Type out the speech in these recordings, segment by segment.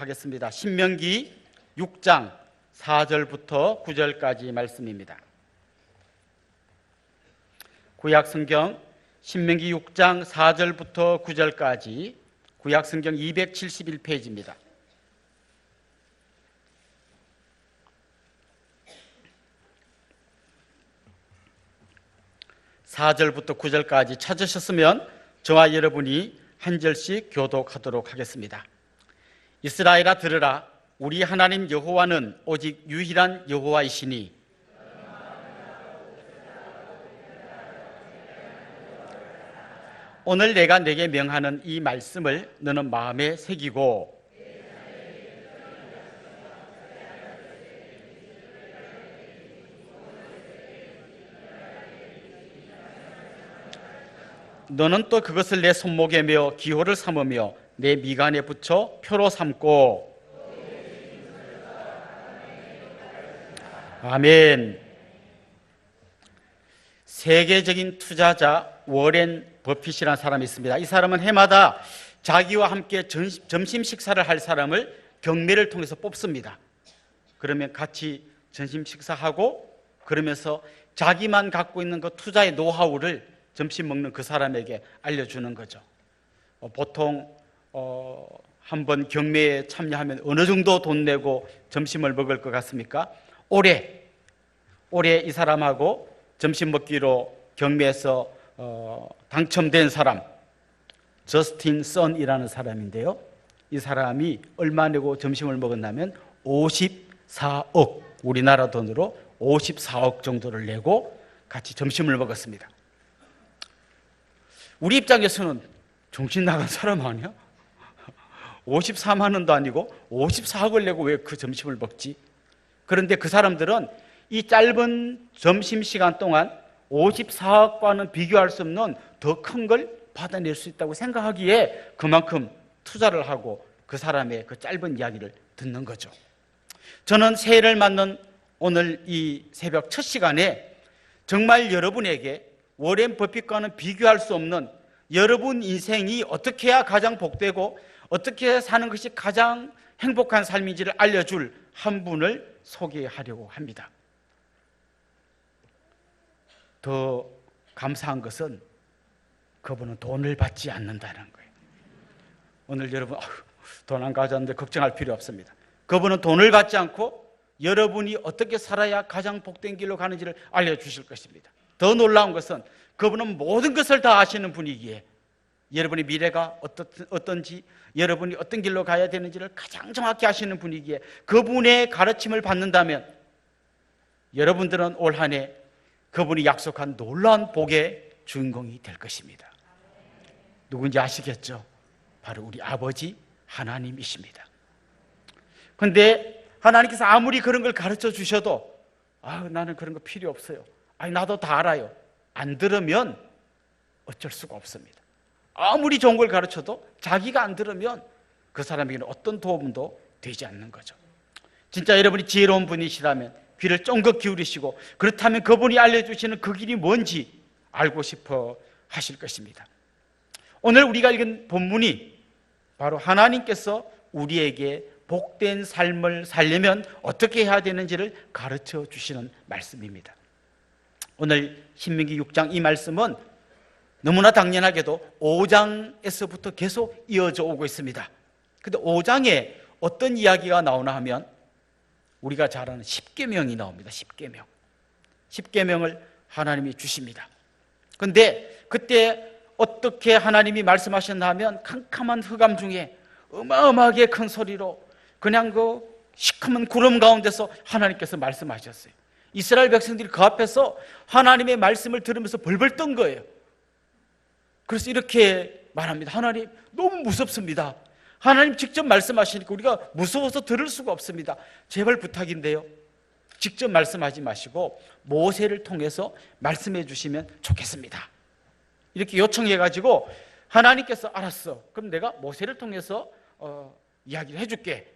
하겠습니다. 신명기 6장 4절부터 9절까지 말씀입니다. 구약성경 신명기 6장 4절부터 9절까지 구약성경 271페이지입니다. (4절부터) (9절까지) 찾으셨으면 저와 여러분이 한 절씩 교독하도록 하겠습니다. 이스라엘아 들으라. 우리 하나님 여호와는 오직 유일한 여호와이시니 오늘 내가 네게 명하는 이 말씀을 너는 마음에 새기고 너는 또 그것을 내 손목에 메어 기호를 삼으며 내 미간에 붙여 표로 삼고. 아멘. 세계적인 투자자 워렌 버핏이라는 사람이 있습니다. 이 사람은 해마다 자기와 함께 점심 식사를 할 사람을 경매를 통해서 뽑습니다. 그러면 같이 점심 식사하고 그러면서 자기만 갖고 있는 그 투자의 노하우를 점심 먹는 그 사람에게 알려주는 거죠. 보통 한번 경매에 참여하면 어느 정도 돈 내고 점심을 먹을 것 같습니까? 올해 이 사람하고 점심 먹기로 경매에서 당첨된 사람 저스틴 선이라는 사람인데요, 이 사람이 얼마 내고 점심을 먹었냐면 54억, 우리나라 돈으로 54억 정도를 내고 같이 점심을 먹었습니다. 우리 입장에서는 정신 나간 사람 아니야? 54만 원도 아니고 54억을 내고 왜 그 점심을 먹지? 그런데 그 사람들은 이 짧은 점심시간 동안 54억과는 비교할 수 없는 더 큰 걸 받아낼 수 있다고 생각하기에 그만큼 투자를 하고 그 사람의 그 짧은 이야기를 듣는 거죠. 저는 새해를 맞는 오늘 이 새벽 첫 시간에 정말 여러분에게 워렌 버핏과는 비교할 수 없는 여러분 인생이 어떻게 해야 가장 복되고 어떻게 사는 것이 가장 행복한 삶인지를 알려줄 한 분을 소개하려고 합니다. 더 감사한 것은 그분은 돈을 받지 않는다는 거예요. 오늘 여러분 돈 안 가져왔는데 걱정할 필요 없습니다. 그분은 돈을 받지 않고 여러분이 어떻게 살아야 가장 복된 길로 가는지를 알려주실 것입니다. 더 놀라운 것은 그분은 모든 것을 다 아시는 분이기에 여러분의 미래가 어떤지, 여러분이 어떤 길로 가야 되는지를 가장 정확히 아시는 분이기에 그분의 가르침을 받는다면 여러분들은 올 한 해 그분이 약속한 놀라운 복의 주인공이 될 것입니다. 누군지 아시겠죠? 바로 우리 아버지 하나님이십니다. 그런데 하나님께서 아무리 그런 걸 가르쳐 주셔도 나는 그런 거 필요 없어요. 나도 다 알아요. 안 들으면 어쩔 수가 없습니다. 아무리 좋은 걸 가르쳐도 자기가 안 들으면 그 사람에게는 어떤 도움도 되지 않는 거죠. 진짜 여러분이 지혜로운 분이시라면 귀를 쫑긋 기울이시고 그렇다면 그분이 알려주시는 그 길이 뭔지 알고 싶어 하실 것입니다. 오늘 우리가 읽은 본문이 바로 하나님께서 우리에게 복된 삶을 살려면 어떻게 해야 되는지를 가르쳐 주시는 말씀입니다. 오늘 신명기 6장 이 말씀은 너무나 당연하게도 5장에서부터 계속 이어져 오고 있습니다. 근데 5장에 어떤 이야기가 나오나 하면 우리가 잘 아는 10계명이 나옵니다. 10계명을 하나님이 주십니다. 그런데 그때 어떻게 하나님이 말씀하셨나 하면 캄캄한 흑암 중에 어마어마하게 큰 소리로 그냥 그 시커먼 구름 가운데서 하나님께서 말씀하셨어요. 이스라엘 백성들이 그 앞에서 하나님의 말씀을 들으면서 벌벌 떤 거예요. 그래서 이렇게 말합니다. 하나님 너무 무섭습니다. 하나님 직접 말씀하시니까 우리가 무서워서 들을 수가 없습니다. 제발 부탁인데요, 직접 말씀하지 마시고 모세를 통해서 말씀해 주시면 좋겠습니다. 이렇게 요청해가지고 하나님께서 알았어, 그럼 내가 모세를 통해서 이야기를 해줄게.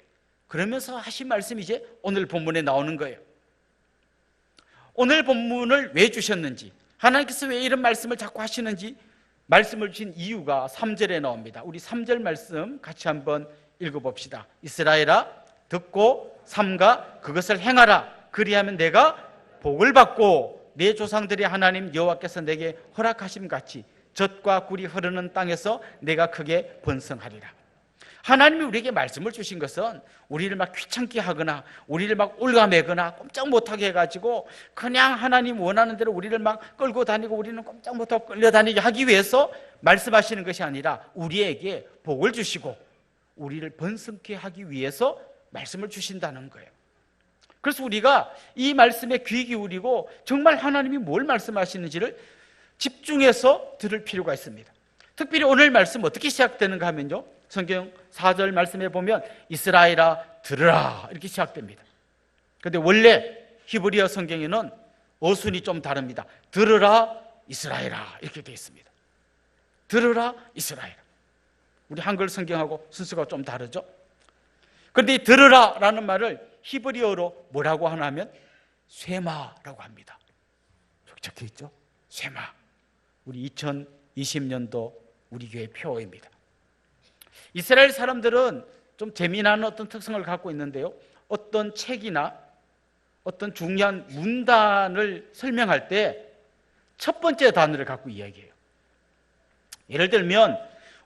그러면서 하신 말씀이 이제 오늘 본문에 나오는 거예요. 오늘 본문을 왜 주셨는지, 하나님께서 왜 이런 말씀을 자꾸 하시는지 말씀을 주신 이유가 3절에 나옵니다. 우리 3절 말씀 같이 한번 읽어봅시다. 이스라엘아 듣고 삼가 그것을 행하라. 그리하면 내가 복을 받고 내 조상들의 하나님 여호와께서 내게 허락하심 같이 젖과 꿀이 흐르는 땅에서 내가 크게 번성하리라. 하나님이 우리에게 말씀을 주신 것은 우리를 막 귀찮게 하거나 우리를 막 올가매거나 꼼짝 못하게 해가지고 그냥 하나님 원하는 대로 우리를 막 끌고 다니고 우리는 꼼짝 못하고 끌려다니게 하기 위해서 말씀하시는 것이 아니라 우리에게 복을 주시고 우리를 번성케 하기 위해서 말씀을 주신다는 거예요. 그래서 우리가 이 말씀에 귀 기울이고 정말 하나님이 뭘 말씀하시는지를 집중해서 들을 필요가 있습니다. 특별히 오늘 말씀 어떻게 시작되는가 하면요, 성경 4절 말씀에 보면 이스라엘아 들으라 이렇게 시작됩니다. 그런데 원래 히브리어 성경에는 어순이 좀 다릅니다. 들으라 이스라엘아 이렇게 되어 있습니다. 들으라 이스라엘아. 우리 한글 성경하고 순서가 좀 다르죠. 그런데 이 들으라라는 말을 히브리어로 뭐라고 하냐면 쇠마라고 합니다. 여기 적혀 있죠? 쇠마. 우리 2020년도 우리 교회 표어입니다. 이스라엘 사람들은 좀 재미난 어떤 특성을 갖고 있는데요, 어떤 책이나 어떤 중요한 문단을 설명할 때 첫 번째 단어를 갖고 이야기해요. 예를 들면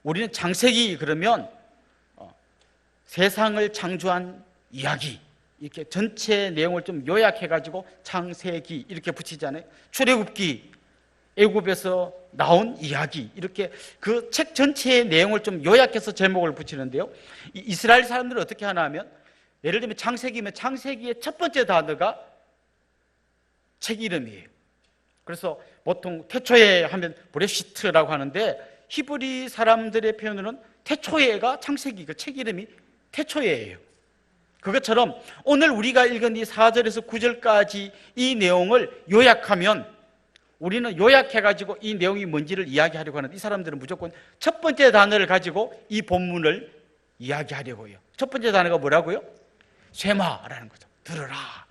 우리는 창세기 그러면 세상을 창조한 이야기 이렇게 전체 내용을 좀 요약해가지고 창세기 이렇게 붙이잖아요. 출애굽기 애굽에서 나온 이야기 이렇게 그 책 전체의 내용을 좀 요약해서 제목을 붙이는데요, 이스라엘 사람들은 어떻게 하나 하면 예를 들면 창세기면 창세기의 첫 번째 단어가 책 이름이에요. 그래서 보통 태초에 하면 브레시트라고 하는데 히브리 사람들의 표현으로는 태초에가 창세기 그 책 이름이 태초에예요. 그것처럼 오늘 우리가 읽은 이 4절에서 9절까지 이 내용을 요약하면 우리는 요약해가지고 이 내용이 뭔지를 이야기하려고 하는데 이 사람들은 무조건 첫 번째 단어를 가지고 이 본문을 이야기하려고 해요. 첫 번째 단어가 뭐라고요? 쇠마라는 거죠. 들으라.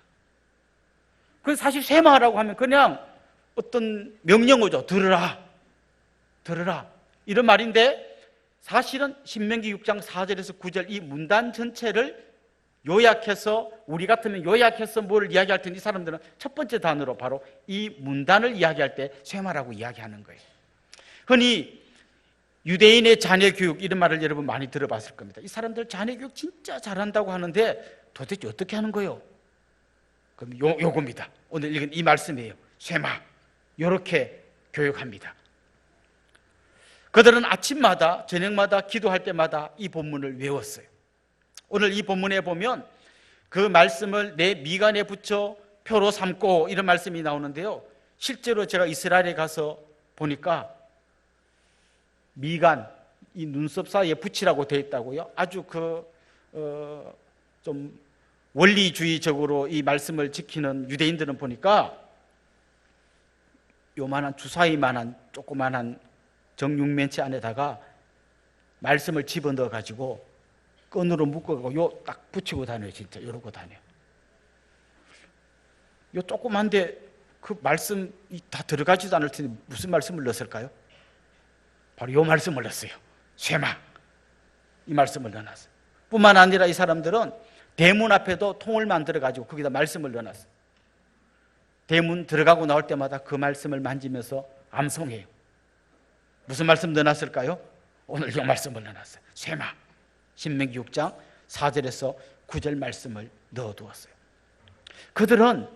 그래서 사실 쇠마라고 하면 그냥 어떤 명령어죠. 들으라. 들으라. 이런 말인데 사실은 신명기 6장 4절에서 9절 이 문단 전체를 요약해서 우리 같으면 요약해서 뭘 이야기할 텐데 이 사람들은 첫 번째 단어로 바로 이 문단을 이야기할 때 쇠마라고 이야기하는 거예요. 흔히 유대인의 자녀 교육 이런 말을 여러분 많이 들어봤을 겁니다. 이 사람들 자녀 교육 진짜 잘한다고 하는데 도대체 어떻게 하는 거예요? 그럼 요겁니다. 오늘 읽은 이 말씀이에요. 쇠마. 이렇게 교육합니다. 그들은 아침마다 저녁마다 기도할 때마다 이 본문을 외웠어요. 오늘 이 본문에 보면 그 말씀을 내 미간에 붙여 표로 삼고 이런 말씀이 나오는데요, 실제로 제가 이스라엘에 가서 보니까 미간, 이 눈썹 사이에 붙이라고 되어 있다고요. 아주 좀 원리주의적으로 이 말씀을 지키는 유대인들은 보니까 요만한 주사위만한 조그만한 정육면체 안에다가 말씀을 집어넣어 가지고 끈으로 묶어가지고 요 딱 붙이고 다녀요. 진짜 이러고 다녀요. 요 조그만데 그 말씀이 다 들어가지도 않을 텐데 무슨 말씀을 넣었을까요? 바로 요 말씀을 넣었어요. 쇠마. 이 말씀을 넣어놨어요. 뿐만 아니라 이 사람들은 대문 앞에도 통을 만들어가지고 거기다 말씀을 넣어놨어요. 대문 들어가고 나올 때마다 그 말씀을 만지면서 암송해요. 무슨 말씀 넣어놨을까요? 오늘 이 말씀을 넣어놨어요. 쇠마. 신명기 6장 4절에서 9절 말씀을 넣어두었어요. 그들은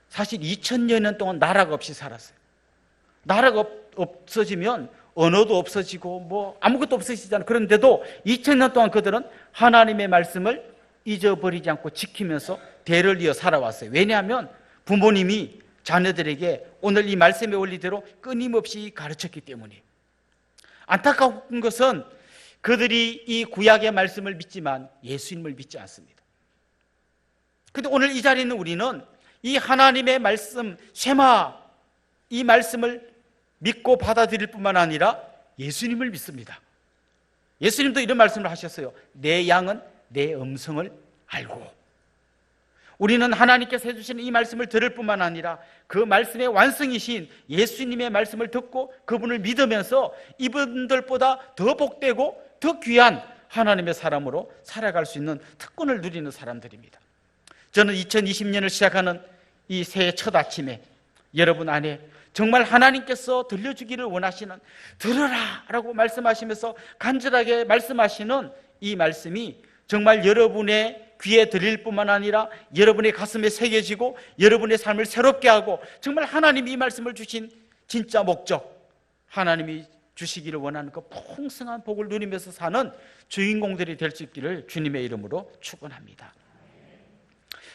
사실 2000년 동안 나라가 없이 살았어요. 나라가 없어지면 언어도 없어지고 뭐 아무것도 없어지잖아요. 그런데도 2000년 동안 그들은 하나님의 말씀을 잊어버리지 않고 지키면서 대를 이어 살아왔어요. 왜냐하면 부모님이 자녀들에게 오늘 이 말씀의 원리대로 끊임없이 가르쳤기 때문이에요. 안타까운 것은 그들이 이 구약의 말씀을 믿지만 예수님을 믿지 않습니다. 그런데 오늘 이 자리에 있는 우리는 이 하나님의 말씀 쇠마 이 말씀을 믿고 받아들일 뿐만 아니라 예수님을 믿습니다. 예수님도 이런 말씀을 하셨어요. 내 양은 내 음성을 알고. 우리는 하나님께서 해주시는 이 말씀을 들을 뿐만 아니라 그 말씀의 완성이신 예수님의 말씀을 듣고 그분을 믿으면서 이분들보다 더 복되고 더 귀한 하나님의 사람으로 살아갈 수 있는 특권을 누리는 사람들입니다. 저는 2020년을 시작하는 이 새해 첫 아침에 여러분 안에 정말 하나님께서 들려주기를 원하시는, 들으라 라고 말씀하시면서 간절하게 말씀하시는 이 말씀이 정말 여러분의 귀에 들릴 뿐만 아니라 여러분의 가슴에 새겨지고 여러분의 삶을 새롭게 하고, 정말 하나님이 이 말씀을 주신 진짜 목적, 하나님이 주시기를 원하는 그 풍성한 복을 누리면서 사는 주인공들이 될 수 있기를 주님의 이름으로 축원합니다.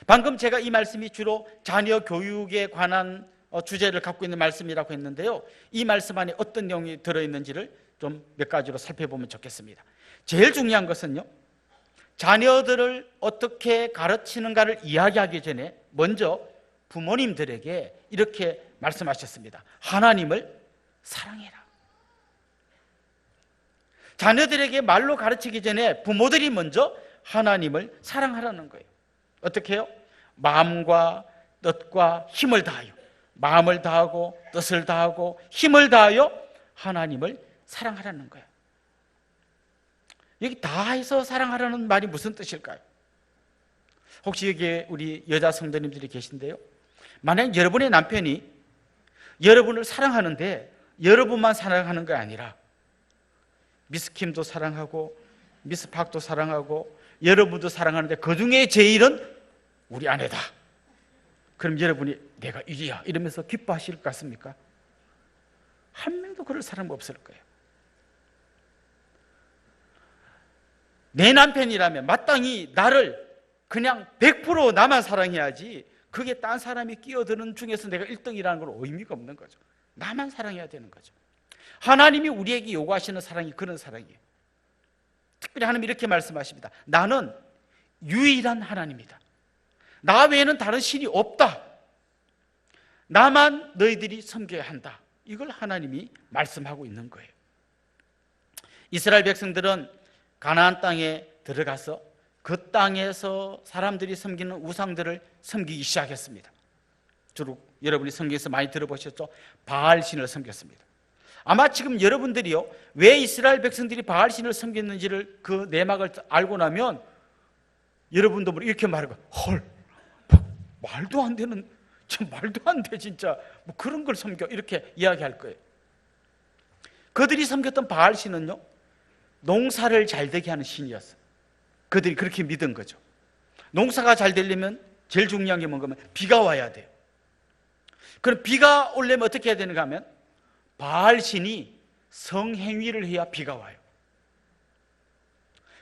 방금 제가 이 말씀이 주로 자녀 교육에 관한 주제를 갖고 있는 말씀이라고 했는데요, 이 말씀 안에 어떤 내용이 들어있는지를 좀 몇 가지로 살펴보면 좋겠습니다. 제일 중요한 것은요, 자녀들을 어떻게 가르치는가를 이야기하기 전에 먼저 부모님들에게 이렇게 말씀하셨습니다. 하나님을 사랑해라. 자녀들에게 말로 가르치기 전에 부모들이 먼저 하나님을 사랑하라는 거예요. 어떻게 해요? 마음과 뜻과 힘을 다하여, 마음을 다하고 뜻을 다하고 힘을 다하여 하나님을 사랑하라는 거예요. 여기 다해서 사랑하라는 말이 무슨 뜻일까요? 혹시 여기에 우리 여자 성도님들이 계신데요, 만약 여러분의 남편이 여러분을 사랑하는데 여러분만 사랑하는 게 아니라 미스 킴도 사랑하고 미스 박도 사랑하고 여러분도 사랑하는데 그 중에 제일은 우리 아내다, 그럼 여러분이 내가 1위야 이러면서 기뻐하실 것 같습니까? 한 명도 그럴 사람 없을 거예요. 내 남편이라면 마땅히 나를 그냥 100% 나만 사랑해야지, 그게 딴 사람이 끼어드는 중에서 내가 1등이라는 건 의미가 없는 거죠. 나만 사랑해야 되는 거죠. 하나님이 우리에게 요구하시는 사랑이 그런 사랑이에요. 특별히 하나님이 이렇게 말씀하십니다. 나는 유일한 하나님이다. 나 외에는 다른 신이 없다. 나만 너희들이 섬겨야 한다. 이걸 하나님이 말씀하고 있는 거예요. 이스라엘 백성들은 가나안 땅에 들어가서 그 땅에서 사람들이 섬기는 우상들을 섬기기 시작했습니다. 주로 여러분이 성경에서 많이 들어보셨죠? 바알신을 섬겼습니다. 아마 지금 여러분들이요, 왜 이스라엘 백성들이 바알신을 섬겼는지를 그 내막을 알고 나면 여러분도 이렇게 말하고, 헐, 말도 안 되는, 참 말도 안 돼 진짜, 뭐 그런 걸 섬겨, 이렇게 이야기할 거예요. 그들이 섬겼던 바알신은요, 농사를 잘 되게 하는 신이었어요. 그들이 그렇게 믿은 거죠. 농사가 잘 되려면 제일 중요한 게 뭔가 하면 비가 와야 돼요. 그럼 비가 오려면 어떻게 해야 되는가 하면 바알신이 성행위를 해야 비가 와요.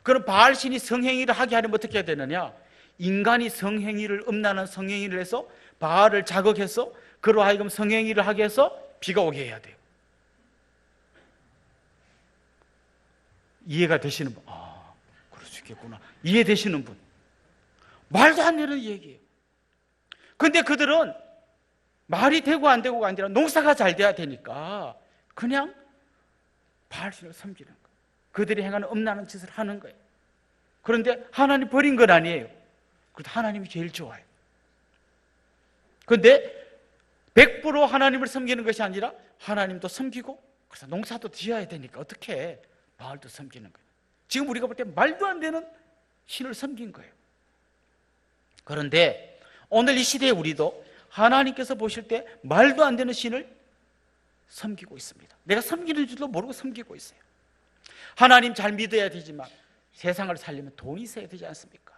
그럼 바알신이 성행위를 하게 하려면 어떻게 해야 되느냐? 인간이 성행위를, 음란한 성행위를 해서 바알을 자극해서 그로 하여금 성행위를 하게 해서 비가 오게 해야 돼요. 이해가 되시는 분? 아, 그럴 수 있겠구나. 이해되시는 분? 말도 안 되는 얘기예요. 근데 그들은 말이 되고 안 되고가 아니라 농사가 잘 돼야 되니까 그냥 바알신을 섬기는 거예요. 그들이 행하는 음란한 짓을 하는 거예요. 그런데 하나님 버린 건 아니에요. 그래도 하나님이 제일 좋아요. 그런데 100% 하나님을 섬기는 것이 아니라 하나님도 섬기고, 그래서 농사도 지어야 되니까 어떻게 해? 바알도 섬기는 거예요. 지금 우리가 볼 때 말도 안 되는 신을 섬긴 거예요. 그런데 오늘 이 시대에 우리도 하나님께서 보실 때 말도 안 되는 신을 섬기고 있습니다. 내가 섬기는 줄도 모르고 섬기고 있어요. 하나님 잘 믿어야 되지만 세상을 살려면 돈이 있어야 되지 않습니까?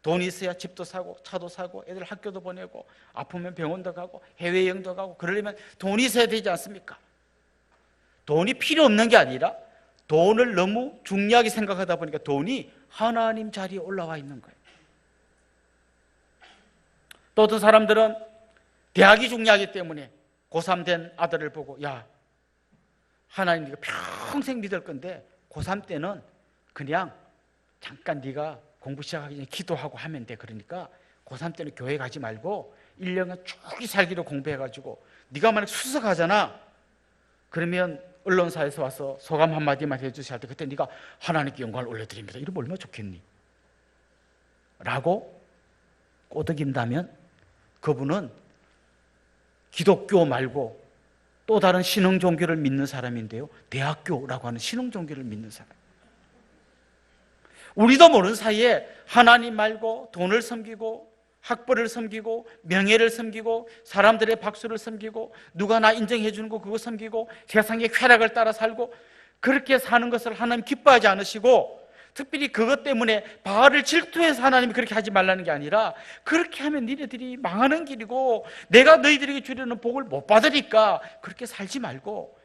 돈이 있어야 집도 사고 차도 사고 애들 학교도 보내고 아프면 병원도 가고 해외여행도 가고, 그러려면 돈이 있어야 되지 않습니까? 돈이 필요 없는 게 아니라 돈을 너무 중요하게 생각하다 보니까 돈이 하나님 자리에 올라와 있는 거예요. 또 어떤 사람들은 대학이 중요하기 때문에 고3 된 아들을 보고, 야, 하나님 네가 평생 믿을 건데 고3 때는 그냥 잠깐 네가 공부 시작하기 전에 기도하고 하면 돼. 그러니까 고3 때는 교회 가지 말고 1년간 쭉 살기로 공부해가지고 네가 만약 수석하잖아, 그러면 언론사에서 와서 소감 한마디만 해주셔야 할 때 그때 네가 하나님께 영광을 올려드립니다. 이러면 얼마나 좋겠니? 라고 꼬드긴다면 그분은 기독교 말고 또 다른 신흥 종교를 믿는 사람인데요, 대학교라고 하는 신흥 종교를 믿는 사람. 우리도 모르는 사이에 하나님 말고 돈을 섬기고 학벌을 섬기고 명예를 섬기고 사람들의 박수를 섬기고 누가 나 인정해 주는 거 그거 섬기고 세상의 쾌락을 따라 살고 그렇게 사는 것을 하나님 기뻐하지 않으시고, 특별히 그것 때문에 바알을 질투해서 하나님이 그렇게 하지 말라는 게 아니라, 그렇게 하면 니네들이 망하는 길이고 내가 너희들에게 주려는 복을 못 받으니까 그렇게 살지 말고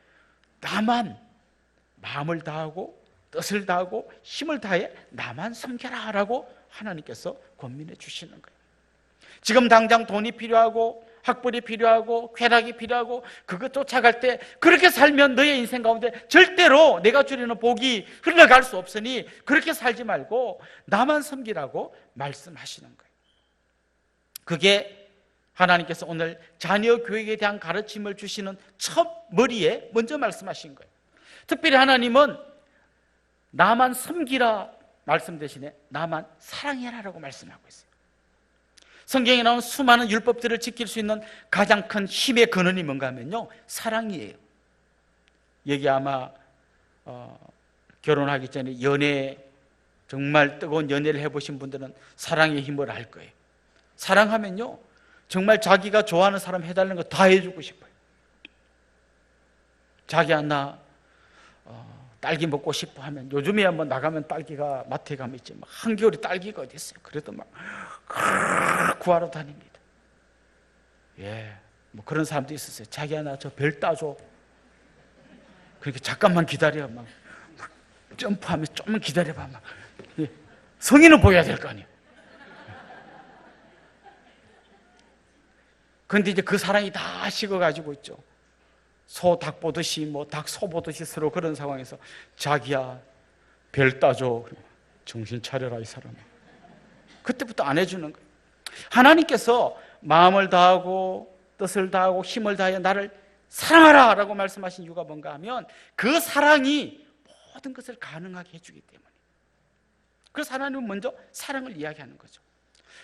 나만 마음을 다하고 뜻을 다하고 힘을 다해 나만 섬겨라 라고 하나님께서 권면해 주시는 거예요. 지금 당장 돈이 필요하고 학벌이 필요하고 쾌락이 필요하고 그것 쫓아갈 때 그렇게 살면 너의 인생 가운데 절대로 내가 주려는 복이 흘러갈 수 없으니 그렇게 살지 말고 나만 섬기라고 말씀하시는 거예요. 그게 하나님께서 오늘 자녀 교육에 대한 가르침을 주시는 첫 머리에 먼저 말씀하신 거예요. 특별히 하나님은 나만 섬기라 말씀 대신에 나만 사랑해라라고 말씀하고 있어요. 성경에 나온 수많은 율법들을 지킬 수 있는 가장 큰 힘의 근원이 뭔가 하면요, 사랑이에요. 여기 아마 결혼하기 전에 정말 뜨거운 연애를 해보신 분들은 사랑의 힘을 알 거예요. 사랑하면요 정말 자기가 좋아하는 사람 해달라는 거 다 해주고 싶어요. 자기야 나 딸기 먹고 싶어 하면, 요즘에 한번 나가면 딸기가 마트에 가면 있지, 막 한겨울에 딸기가 어디 있어요. 그래도 막 구하러 다닙니다. 뭐 그런 사람도 있었어요. 자기야 나 저 별 따줘. 그렇게 잠깐만 기다려. 막 점프하면서 좀만 기다려봐. 막 성의는 보여야 될 거 아니에요. 그런데 이제 그 사랑이 다 식어가지고 있죠. 소 닭 보듯이 닭 소 보듯이 서로 그런 상황에서 자기야 별 따줘. 정신 차려라 이 사람아. 그때부터 안 해주는 거예요. 하나님께서 마음을 다하고 뜻을 다하고 힘을 다하여 나를 사랑하라 라고 말씀하신 이유가 뭔가 하면, 그 사랑이 모든 것을 가능하게 해주기 때문에. 그래서 하나님은 먼저 사랑을 이야기하는 거죠.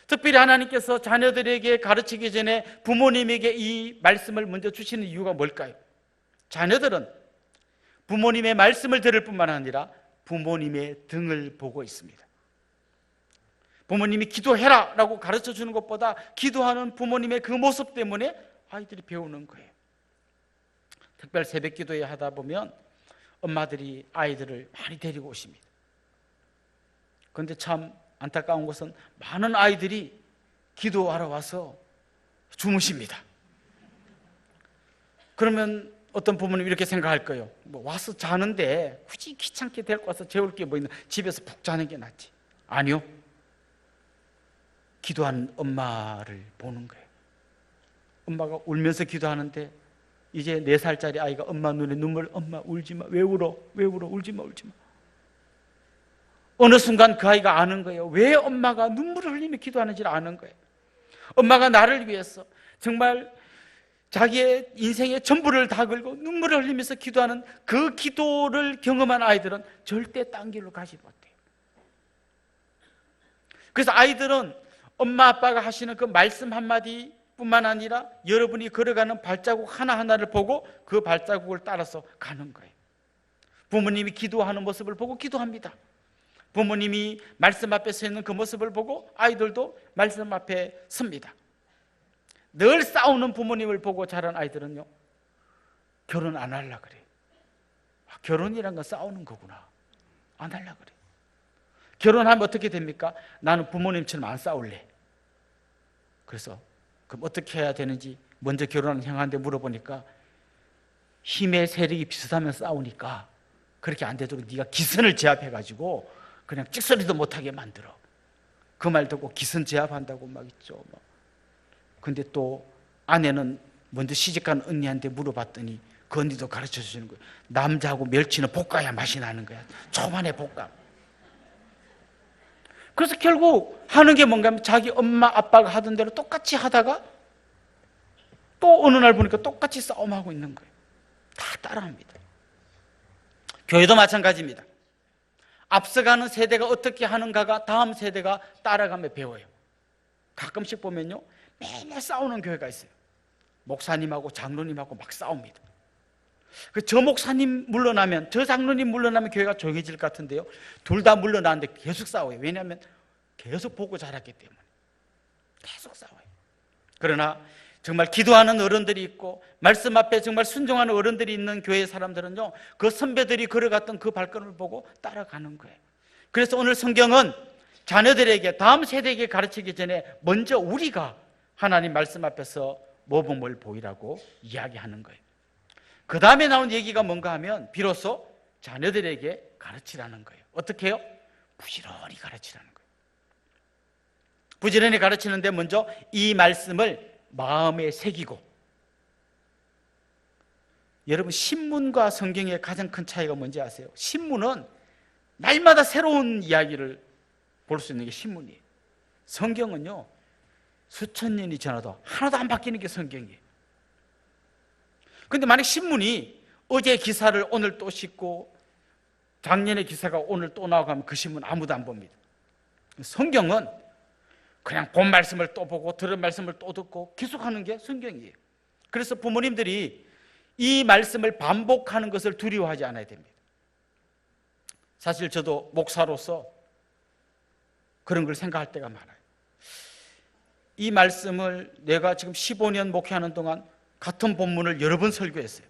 특별히 하나님께서 자녀들에게 가르치기 전에 부모님에게 이 말씀을 먼저 주시는 이유가 뭘까요? 자녀들은 부모님의 말씀을 들을 뿐만 아니라 부모님의 등을 보고 있습니다. 부모님이 기도해라 라고 가르쳐 주는 것보다 기도하는 부모님의 그 모습 때문에 아이들이 배우는 거예요. 특별 새벽 기도회 하다 보면 엄마들이 아이들을 많이 데리고 오십니다. 그런데 참 안타까운 것은 많은 아이들이 기도하러 와서 주무십니다. 그러면 어떤 부모님 이렇게 생각할 거예요. 와서 자는데 굳이 귀찮게 데리고 와서 재울 게 뭐 있나, 집에서 푹 자는 게 낫지. 아니요, 기도하는 엄마를 보는 거예요. 엄마가 울면서 기도하는데 이제 4살짜리 아이가 엄마 눈에 눈물, 엄마 울지 마, 왜 울어, 왜 울어, 울지 마, 울지 마. 어느 순간 그 아이가 아는 거예요. 왜 엄마가 눈물을 흘리며 기도하는지를 아는 거예요. 엄마가 나를 위해서 정말 자기의 인생의 전부를 다 걸고 눈물을 흘리면서 기도하는 그 기도를 경험한 아이들은 절대 딴 길로 가지 못해요. 그래서 아이들은 엄마 아빠가 하시는 그 말씀 한마디 뿐만 아니라 여러분이 걸어가는 발자국 하나하나를 보고 그 발자국을 따라서 가는 거예요. 부모님이 기도하는 모습을 보고 기도합니다. 부모님이 말씀 앞에 서 있는 그 모습을 보고 아이들도 말씀 앞에 섭니다. 늘 싸우는 부모님을 보고 자란 아이들은요, 결혼 안 하려고 그래요. 결혼이란 건 싸우는 거구나, 안 하려고 그래요. 결혼하면 어떻게 됩니까? 나는 부모님처럼 안 싸울래. 그래서 그럼 어떻게 해야 되는지 먼저 결혼하는 형한테 물어보니까 힘의 세력이 비슷하면 싸우니까 그렇게 안 되도록 네가 기선을 제압해가지고 그냥 찍소리도 못하게 만들어. 그 말 듣고 기선 제압한다고 막 있죠. 근데 또 아내는 먼저 시집간 언니한테 물어봤더니 그 언니도 가르쳐 주시는 거예요. 남자하고 멸치는 볶아야 맛이 나는 거야. 초반에 볶아. 그래서 결국 하는 게 뭔가 하면 자기 엄마 아빠가 하던 대로 똑같이 하다가 또 어느 날 보니까 똑같이 싸움하고 있는 거예요. 다 따라합니다. 교회도 마찬가지입니다. 앞서가는 세대가 어떻게 하는가가 다음 세대가 따라가며 배워요. 가끔씩 보면요, 매일 싸우는 교회가 있어요. 목사님하고 장로님하고 막 싸웁니다. 저 목사님 물러나면, 저 장로님 물러나면 교회가 조용해질 것 같은데요, 둘 다 물러나는데 계속 싸워요. 왜냐하면 계속 보고 자랐기 때문에 계속 싸워요. 그러나 정말 기도하는 어른들이 있고 말씀 앞에 정말 순종하는 어른들이 있는 교회 사람들은요, 그 선배들이 걸어갔던 그 발걸음을 보고 따라가는 거예요. 그래서 오늘 성경은 자녀들에게, 다음 세대에게 가르치기 전에 먼저 우리가 하나님 말씀 앞에서 모범을 보이라고 이야기하는 거예요. 그 다음에 나온 얘기가 뭔가 하면 비로소 자녀들에게 가르치라는 거예요. 어떻게 해요? 부지런히 가르치라는 거예요. 부지런히 가르치는데 먼저 이 말씀을 마음에 새기고, 여러분 신문과 성경의 가장 큰 차이가 뭔지 아세요? 신문은 날마다 새로운 이야기를 볼 수 있는 게 신문이에요. 성경은요, 수천 년이 지나도 하나도 안 바뀌는 게 성경이에요. 그런데 만약 신문이 어제 기사를 오늘 또 싣고 작년의 기사가 오늘 또 나오고 하면 그 신문 아무도 안 봅니다. 성경은 그냥 본 말씀을 또 보고 들은 말씀을 또 듣고 계속하는 게 성경이에요. 그래서 부모님들이 이 말씀을 반복하는 것을 두려워하지 않아야 됩니다. 사실 저도 목사로서 그런 걸 생각할 때가 많아요. 이 말씀을 내가 지금 15년 목회하는 동안 같은 본문을 여러 번 설교했어요.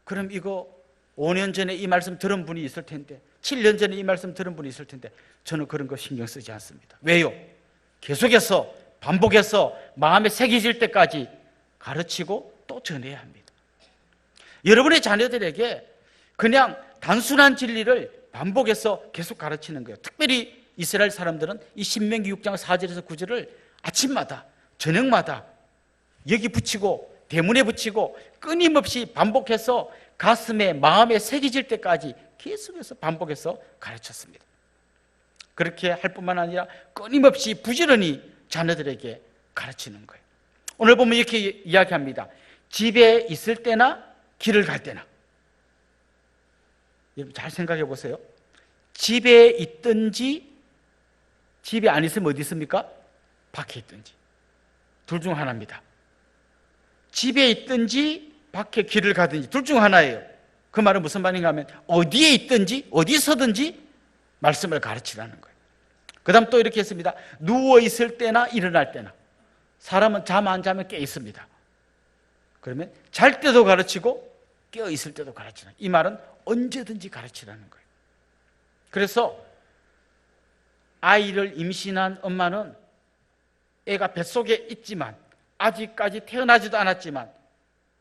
그럼 이거 5년 전에 이 말씀 들은 분이 있을 텐데, 7년 전에 이 말씀 들은 분이 있을 텐데, 저는 그런 거 신경 쓰지 않습니다. 왜요? 계속해서 반복해서 마음에 새겨질 때까지 가르치고 또 전해야 합니다. 여러분의 자녀들에게 그냥 단순한 진리를 반복해서 계속 가르치는 거예요. 특별히 이스라엘 사람들은 이 신명기 6장 4절에서 9절을 아침마다 저녁마다 여기 붙이고 대문에 붙이고 끊임없이 반복해서 가슴에 마음에 새겨질 때까지 계속해서 반복해서 가르쳤습니다. 그렇게 할 뿐만 아니라 끊임없이 부지런히 자녀들에게 가르치는 거예요. 오늘 보면 이렇게 이야기합니다. 집에 있을 때나 길을 갈 때나. 여러분 잘 생각해 보세요. 집에 있든지 집에 안 있으면 어디 있습니까? 밖에 있든지. 둘 중 하나입니다. 집에 있든지 밖에 길을 가든지 둘 중 하나예요. 그 말은 무슨 말인가 하면 어디에 있든지 어디서든지 말씀을 가르치라는 거예요. 그 다음 또 이렇게 했습니다. 누워 있을 때나 일어날 때나. 사람은 잠 안 자면 깨 있습니다. 그러면 잘 때도 가르치고 깨어 있을 때도 가르치라. 이 말은 언제든지 가르치라는 거예요. 그래서 아이를 임신한 엄마는 애가 뱃속에 있지만 아직까지 태어나지도 않았지만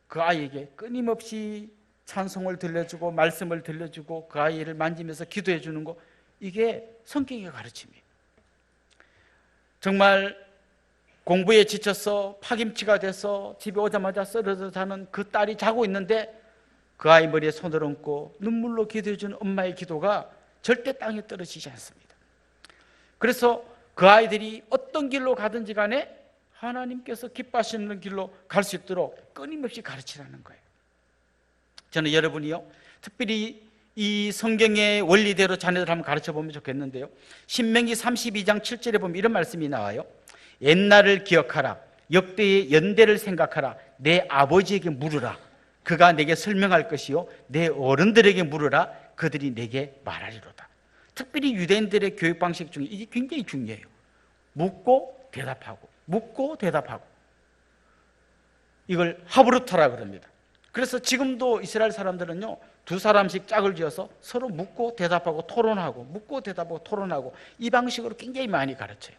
그 아이에게 끊임없이 찬송을 들려주고 말씀을 들려주고 그 아이를 만지면서 기도해 주는 거, 이게 성경의 가르침이에요. 정말 공부에 지쳐서 파김치가 돼서 집에 오자마자 쓰러져 자는 그 딸이 자고 있는데 그 아이 머리에 손을 얹고 눈물로 기도해 주는 엄마의 기도가 절대 땅에 떨어지지 않습니다. 그래서 그 아이들이 어떤 길로 가든지 간에 하나님께서 기뻐하시는 길로 갈 수 있도록 끊임없이 가르치라는 거예요. 저는 여러분이요, 특별히 이 성경의 원리대로 자녀들 한번 가르쳐 보면 좋겠는데요, 신명기 32장 7절에 보면 이런 말씀이 나와요. 옛날을 기억하라. 역대의 연대를 생각하라. 내 아버지에게 물으라. 그가 내게 설명할 것이요 내 어른들에게 물으라. 그들이 내게 말하리로다. 특별히 유대인들의 교육 방식 중에 이게 굉장히 중요해요. 묻고 대답하고 묻고 대답하고, 이걸 하브루타라 그럽니다. 그래서 지금도 이스라엘 사람들은요, 두 사람씩 짝을 지어서 서로 묻고 대답하고 토론하고 묻고 대답하고 토론하고, 이 방식으로 굉장히 많이 가르쳐요.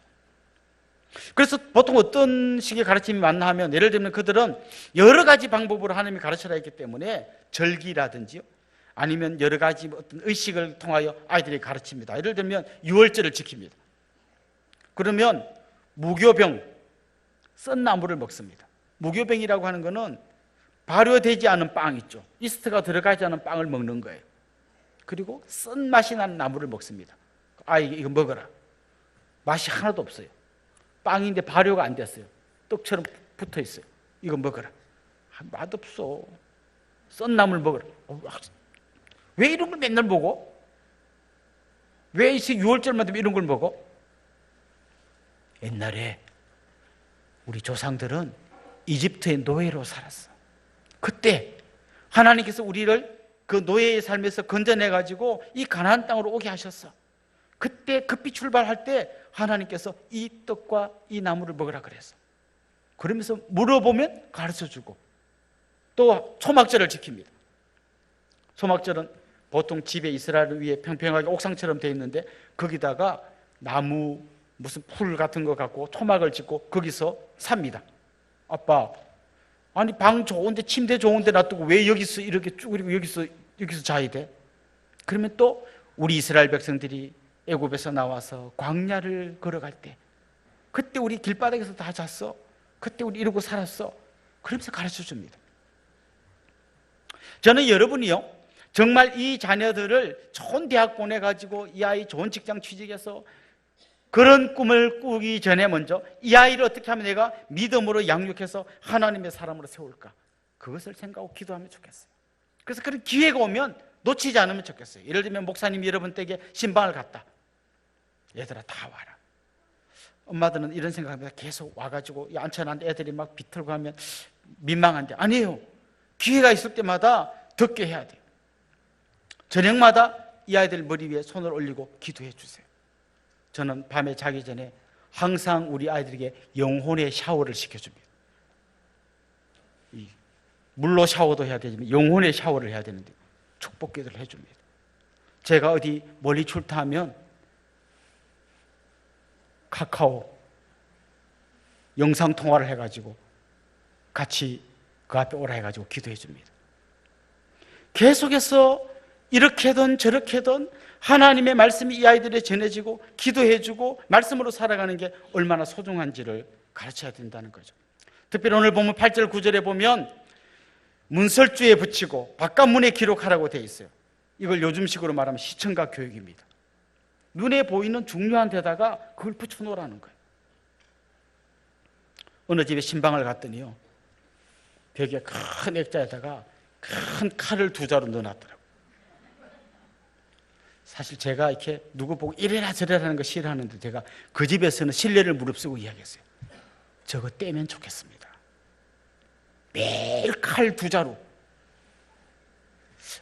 그래서 보통 어떤 식의 가르침이 맞나 하면, 예를 들면 그들은 여러 가지 방법으로 하나님이 가르쳐라 했기 때문에 절기라든지요, 아니면 여러 가지 어떤 의식을 통하여 아이들에게 가르칩니다. 예를 들면 유월절을 지킵니다. 그러면 무교병, 썬 나물을 먹습니다. 무교병이라고 하는 것은 발효되지 않은 빵 있죠. 이스트가 들어가지 않은 빵을 먹는 거예요. 그리고 썬 맛이 나는 나물을 먹습니다. 아이에게 이거 먹어라. 맛이 하나도 없어요. 빵인데 발효가 안 됐어요. 떡처럼 붙어 있어요. 이거 먹어라. 맛없어. 썬 나물 먹어라. 왜 이런 걸 맨날 먹어? 왜 6월절마다 이런 걸 먹어? 옛날에 우리 조상들은 이집트의 노예로 살았어. 그때 하나님께서 우리를 그 노예의 삶에서 건져내가지고 이 가나안 땅으로 오게 하셨어. 그때 급히 출발할 때 하나님께서 이 떡과 이 나무를 먹으라 그랬어. 그러면서 물어보면 가르쳐주고, 또 초막절을 지킵니다. 초막절은 보통 집에 이스라엘 위에 평평하게 옥상처럼 되어 있는데 거기다가 나무 무슨 풀 같은 거 갖고 초막을 짓고 거기서 삽니다. 아빠, 아니 방 좋은데 침대 좋은데 놔두고 왜 여기서 이렇게 쭈그리고 여기서 자야 돼? 그러면 또 우리 이스라엘 백성들이 애굽에서 나와서 광야를 걸어갈 때 그때 우리 길바닥에서 다 잤어. 그때 우리 이러고 살았어. 그러면서 가르쳐 줍니다. 저는 여러분이요, 정말 이 자녀들을 좋은 대학 보내가지고 이 아이 좋은 직장 취직해서 그런 꿈을 꾸기 전에 먼저 이 아이를 어떻게 하면 내가 믿음으로 양육해서 하나님의 사람으로 세울까, 그것을 생각하고 기도하면 좋겠어요. 그래서 그런 기회가 오면 놓치지 않으면 좋겠어요. 예를 들면 목사님이 여러분 댁에 신방을 갔다. 얘들아 다 와라. 엄마들은 이런 생각합니다. 계속 와가지고 앉혀놨는데 애들이 막 비틀고 하면 민망한데, 아니에요. 기회가 있을 때마다 듣게 해야 돼요. 저녁마다 이 아이들 머리 위에 손을 올리고 기도해 주세요. 저는 밤에 자기 전에 항상 우리 아이들에게 영혼의 샤워를 시켜줍니다. 물로 샤워도 해야 되지만 영혼의 샤워를 해야 되는데 축복 기도를 해줍니다. 제가 어디 멀리 출타하면 카카오 영상통화를 해가지고 같이 그 앞에 오라 해가지고 기도해 줍니다. 계속해서 이렇게든 저렇게든 하나님의 말씀이 이 아이들에 전해지고 기도해주고 말씀으로 살아가는 게 얼마나 소중한지를 가르쳐야 된다는 거죠. 특별히 오늘 보면 8절 9절에 보면 문설주에 붙이고 바깥문에 기록하라고 되어 있어요. 이걸 요즘식으로 말하면 시청각 교육입니다. 눈에 보이는 중요한 데다가 그걸 붙여놓으라는 거예요. 어느 집에 신방을 갔더니요, 벽에 큰 액자에다가 큰 칼을 2자루 넣어놨더라고요. 사실 제가 이렇게 누구 보고 이래라 저래라 하는 거 싫어하는데 제가 그 집에서는 신뢰를 무릅쓰고 이야기했어요. 저거 떼면 좋겠습니다. 매일 칼 2자루.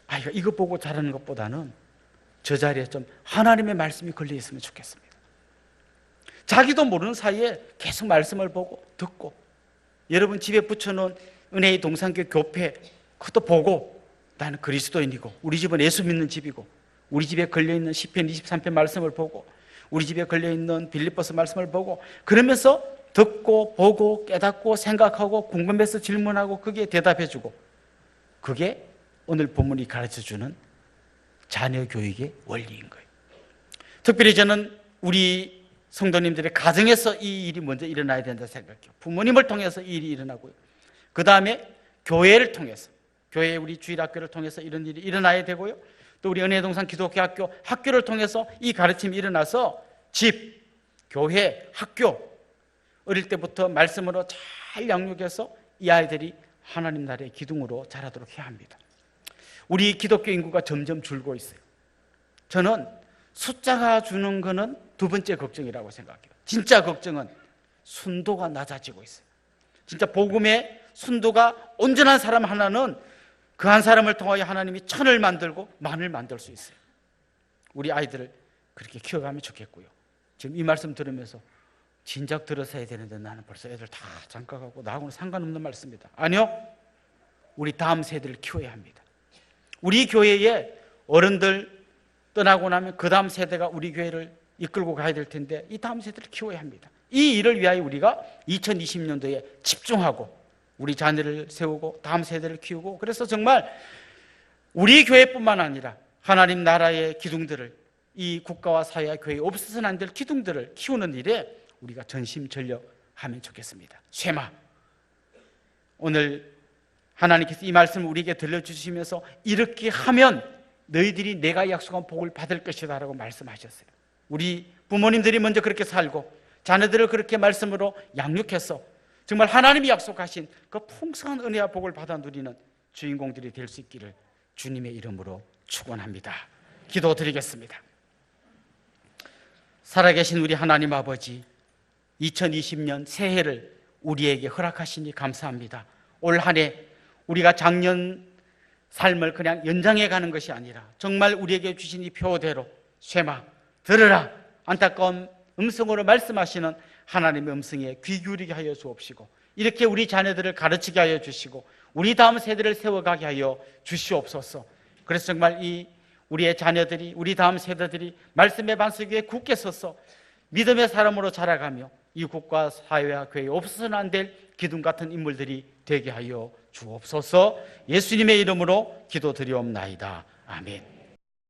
아이가 이거 보고 자라는 것보다는 저 자리에 좀 하나님의 말씀이 걸려 있으면 좋겠습니다. 자기도 모르는 사이에 계속 말씀을 보고 듣고, 여러분 집에 붙여놓은 은혜의 동산교 교패 그것도 보고, 나는 그리스도인이고 우리 집은 예수 믿는 집이고 우리 집에 걸려있는 시편 23편 말씀을 보고 우리 집에 걸려있는 빌립보서 말씀을 보고, 그러면서 듣고 보고 깨닫고 생각하고 궁금해서 질문하고 거기에 대답해주고, 그게 오늘 본문이 가르쳐주는 자녀 교육의 원리인 거예요. 특별히 저는 우리 성도님들의 가정에서 이 일이 먼저 일어나야 된다 생각해요. 부모님을 통해서 이 일이 일어나고요, 그 다음에 교회를 통해서, 교회 우리 주일학교를 통해서 이런 일이 일어나야 되고요, 또 우리 은혜동산 기독교 학교를 통해서 이 가르침이 일어나서 집, 교회, 학교, 어릴 때부터 말씀으로 잘 양육해서 이 아이들이 하나님 나라의 기둥으로 자라도록 해야 합니다. 우리 기독교 인구가 점점 줄고 있어요. 저는 숫자가 주는 거는 두 번째 걱정이라고 생각해요. 진짜 걱정은 순도가 낮아지고 있어요. 진짜 복음의 순도가 온전한 사람 하나는 그 한 사람을 통하여 하나님이 천을 만들고 만을 만들 수 있어요. 우리 아이들을 그렇게 키워가면 좋겠고요. 지금 이 말씀 들으면서 진작 들어서 해야 되는데 나는 벌써 애들 다 장가가고 나하고는 상관없는 말씀입니다. 아니요, 우리 다음 세대를 키워야 합니다. 우리 교회에 어른들 떠나고 나면 그 다음 세대가 우리 교회를 이끌고 가야 될 텐데 이 다음 세대를 키워야 합니다. 이 일을 위하여 우리가 2020년도에 집중하고 우리 자녀를 세우고 다음 세대를 키우고, 그래서 정말 우리 교회뿐만 아니라 하나님 나라의 기둥들을, 이 국가와 사회와 교회에 없어서는 안 될 기둥들을 키우는 일에 우리가 전심전력하면 좋겠습니다. 쇠마, 오늘 하나님께서 이 말씀을 우리에게 들려주시면서 이렇게 하면 너희들이 내가 약속한 복을 받을 것이다 라고 말씀하셨어요. 우리 부모님들이 먼저 그렇게 살고 자녀들을 그렇게 말씀으로 양육해서 정말 하나님이 약속하신 그 풍성한 은혜와 복을 받아 누리는 주인공들이 될 수 있기를 주님의 이름으로 축원합니다. 기도드리겠습니다. 살아계신 우리 하나님 아버지, 2020년 새해를 우리에게 허락하시니 감사합니다. 올 한 해 우리가 작년 삶을 그냥 연장해 가는 것이 아니라 정말 우리에게 주신 이 표대로 쇠마 들으라 안타까운 음성으로 말씀하시는 하나님의 음성에 귀 기울이게 하여 주옵시고, 이렇게 우리 자녀들을 가르치게 하여 주시고 우리 다음 세대를 세워가게 하여 주시옵소서. 그래서 정말 이 우리의 자녀들이, 우리 다음 세대들이 말씀의 반석 위에 굳게 서서 믿음의 사람으로 자라가며 이국가 사회와 교회에 없어서는 안 될 기둥 같은 인물들이 되게 하여 주옵소서. 예수님의 이름으로 기도드리옵나이다. 아멘.